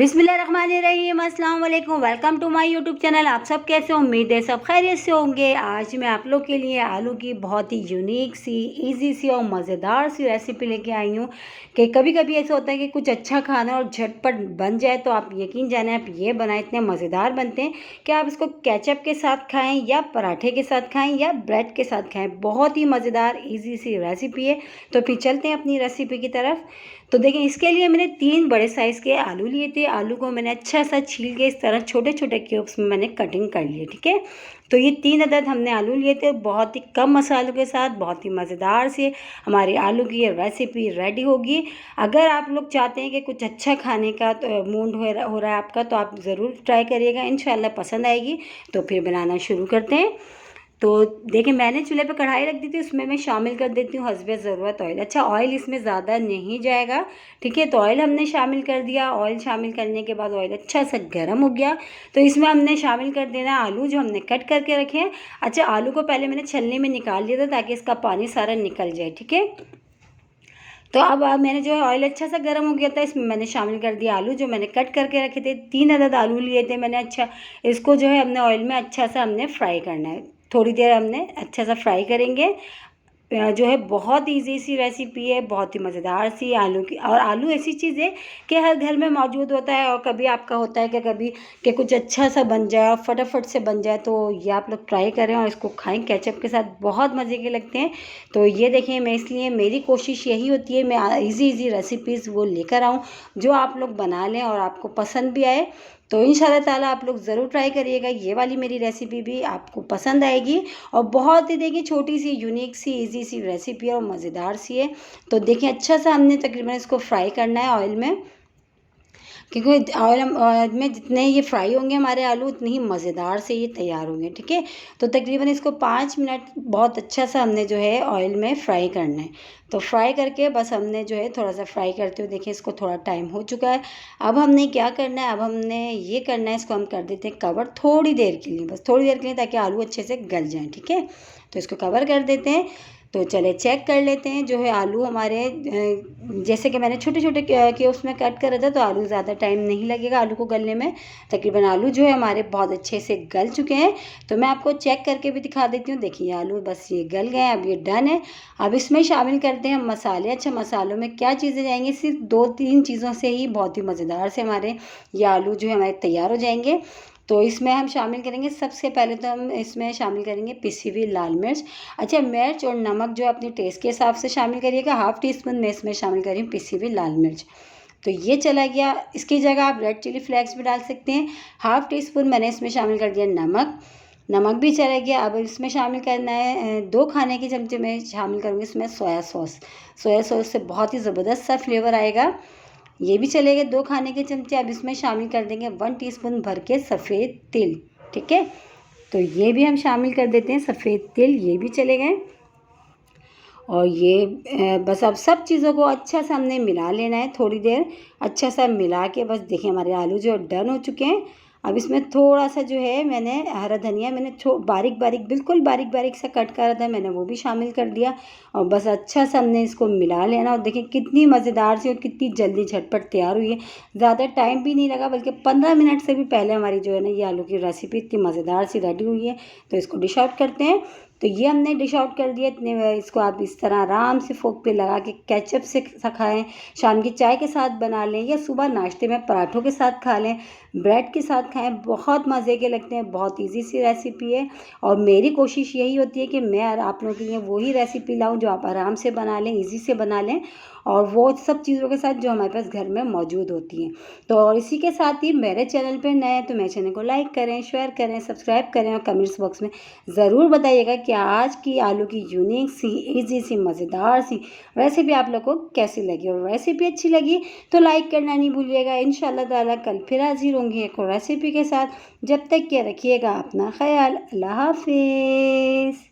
बिस्मिल्लाहिर्रहमानिर्रहीम, अस्सलाम वालेकुम। Welcome to my YouTube channel. आप सब कैसे हो? उम्मीद है सब खैरियत से होंगे। आज मैं आप लोग के लिए आलू की बहुत ही यूनिक सी, इजी सी और मज़ेदार सी रेसिपी लेके आई हूँ कि कभी कभी ऐसा होता है कि कुछ अच्छा खाना और झटपट बन जाए तो आप यकीन जाने आप ये बनाएं, इतने मज़ेदार बनते हैं कि आप इसको केचप के साथ खाएँ या पराठे के साथ खाएँ या ब्रेड के साथ खाएँ। बहुत ही मज़ेदार ईजी सी रेसिपी है। तो फिर चलते हैं अपनी रेसिपी की तरफ। तो देखें, इसके लिए मैंने 3 बड़े साइज़ के आलू लिए थे। आलू को मैंने अच्छा सा छील के इस तरह छोटे छोटे क्यूब्स में मैंने कटिंग कर लिए। ठीक है, तो ये 3 अदद हमने आलू लिए थे। बहुत ही कम मसालों के साथ बहुत ही मज़ेदार से हमारी आलू की ये रेसिपी रेडी होगी। अगर आप लोग चाहते हैं कि कुछ अच्छा खाने का तो मूड हो रहा है आपका, तो आप ज़रूर ट्राई करिएगा, इंशाल्लाह पसंद आएगी। तो फिर बनाना शुरू करते हैं। तो देखिए, मैंने चूल्हे पे कढ़ाई रख दी थी, उसमें मैं शामिल कर देती हूँ हस्बे ज़रूरत ऑयल। अच्छा, ऑयल इसमें ज़्यादा नहीं जाएगा। ठीक है, तो ऑयल हमने शामिल कर दिया। ऑयल शामिल करने के बाद ऑयल अच्छा सा गर्म हो गया, तो इसमें हमने शामिल कर देना आलू जो हमने कट करके रखे हैं। अच्छा, आलू को पहले मैंने छलनी में निकाल लिया था ताकि इसका पानी सारा निकल जाए। ठीक है, तो अब मैंने जो है ऑयल अच्छा सा गर्म हो गया था, इसमें मैंने शामिल कर दिया आलू जो मैंने कट करके रखे थे। 3 अदद आलू लिए थे मैंने। अच्छा, इसको जो है हमने ऑयल में अच्छा सा हमने फ्राई करना है। थोड़ी देर हमने अच्छा सा फ्राई करेंगे। जो है बहुत इजी सी रेसिपी है, बहुत ही मज़ेदार सी आलू की। और आलू ऐसी चीज़ है कि हर घर में मौजूद होता है, और कभी आपका होता है कि कभी कि कुछ अच्छा सा बन जाए और फटाफट से बन जाए, तो ये आप लोग ट्राई करें और इसको खाएं केचप के साथ, बहुत मज़े के लगते हैं। तो ये देखें, मैं इसलिए मेरी कोशिश यही होती है मैं इजी रेसिपीज़ वो लेकर आऊँ जो आप लोग बना लें और आपको पसंद भी आए। तो इंशाल्लाह ताला आप लोग ज़रूर ट्राई करिएगा। ये वाली मेरी रेसिपी भी आपको पसंद आएगी। और बहुत ही देखिए छोटी सी यूनिक सी इजी सी रेसिपी है और मज़ेदार सी है। तो देखिए, अच्छा सा हमने तकरीबन इसको फ्राई करना है ऑयल में, क्योंकि ऑयल में जितने ये फ्राई होंगे हमारे आलू, उतने ही मज़ेदार से ये तैयार होंगे। ठीक है, तो तकरीबन इसको 5 मिनट बहुत अच्छा सा हमने जो है ऑयल में फ्राई करना है। तो फ्राई करके बस हमने जो है थोड़ा सा फ्राई करते हुए देखिए इसको थोड़ा टाइम हो चुका है। अब हमने क्या करना है, अब हमने ये करना है, इसको हम कर देते हैं कवर थोड़ी देर के लिए, बस थोड़ी देर के लिए, ताकि आलू अच्छे से गल जाएँ। ठीक है, तो इसको कवर कर देते हैं। तो चले चेक कर लेते हैं जो है आलू हमारे, जैसे कि मैंने छोटे छोटे क्यूब्स में कट करा था, तो आलू ज़्यादा टाइम नहीं लगेगा आलू को गलने में। तकरीबन आलू जो है हमारे बहुत अच्छे से गल चुके हैं। तो मैं आपको चेक करके भी दिखा देती हूँ। देखिए, आलू बस ये गल गए हैं, अब ये डन है। अब इसमें शामिल करते हैं हम मसाले। अच्छा, मसालों में क्या चीज़ें जाएंगी? सिर्फ 2-3 चीज़ों से ही बहुत ही मज़ेदार से हमारे ये आलू जो है हमारे तैयार हो जाएंगे। तो इसमें हम शामिल करेंगे, सबसे पहले तो हम इसमें शामिल करेंगे पिसी हुई लाल मिर्च। अच्छा, मिर्च और नमक जो अपने टेस्ट के हिसाब से शामिल करिएगा। हाफ़ टी स्पून मैं इसमें शामिल करी हूँ पिसी हुई लाल मिर्च। तो ये चला गया। इसकी जगह आप रेड चिली फ्लेक्स भी डाल सकते हैं। हाफ़ टी स्पून मैंने इसमें शामिल कर दिया नमक। नमक भी चला गया। अब इसमें शामिल करना है 2 खाने के चमचे में शामिल करूँगी इसमें सोया सॉस। सोया सॉस से बहुत ही ज़बरदस्त सा फ्लेवर आएगा। ये भी चलेगा 2 खाने के चमचे। अब इसमें शामिल कर देंगे 1 टीस्पून भर के सफ़ेद तिल। ठीक है, तो ये भी हम शामिल कर देते हैं, सफ़ेद तिल ये भी चले गए। और ये बस अब सब चीज़ों को अच्छा सा हमने मिला लेना है थोड़ी देर। अच्छा सा मिला के बस देखिए हमारे आलू जो डन हो चुके हैं। अब इसमें थोड़ा सा जो है मैंने हरा धनिया मैंने बारीक बारीक, बिल्कुल बारीक बारीक सा कट करा था, मैंने वो भी शामिल कर दिया। और बस अच्छा सा हमने इसको मिला लेना। और देखिए कितनी मज़ेदार सी और कितनी जल्दी झटपट तैयार हुई है। ज़्यादा टाइम भी नहीं लगा, बल्कि 15 मिनट से भी पहले हमारी जो है ना ये आलू की रेसिपी इतनी मज़ेदार सी रेडी हुई है। तो इसको डिश आउट करते हैं। तो ये हमने डिश आउट कर दिया। इतने इसको आप इस तरह आराम से फोक पे लगा के केचप से खाएं, शाम की चाय के साथ बना लें, या सुबह नाश्ते में पराठों के साथ खा लें, ब्रेड के साथ खाएं, बहुत मज़े के लगते हैं। बहुत इजी सी रेसिपी है। और मेरी कोशिश यही होती है कि मैं आप लोगों के लिए वही रेसिपी लाऊं जो आप आराम से बना लें, इजी से बना लें, और वो सब चीज़ों के साथ जो हमारे पास घर में मौजूद होती हैं। तो और इसी के साथ ही मेरे चैनल पे नए हैं तो मेरे चैनल को लाइक करें, शेयर करें, सब्सक्राइब करें, और कमेंट्स बॉक्स में ज़रूर बताइएगा कि आज की आलू की यूनिक सी, इजी सी, मज़ेदार सी रेसिपी आप लोग को कैसी लगी। और रेसिपी अच्छी लगी तो लाइक करना नहीं भूलिएगा। इंशाल्लाह ताला कल फिर हाजिर होंगी एक और रेसिपी के साथ। जब तक के रखिएगा अपना ख्याल। अल्लाह हाफिज़।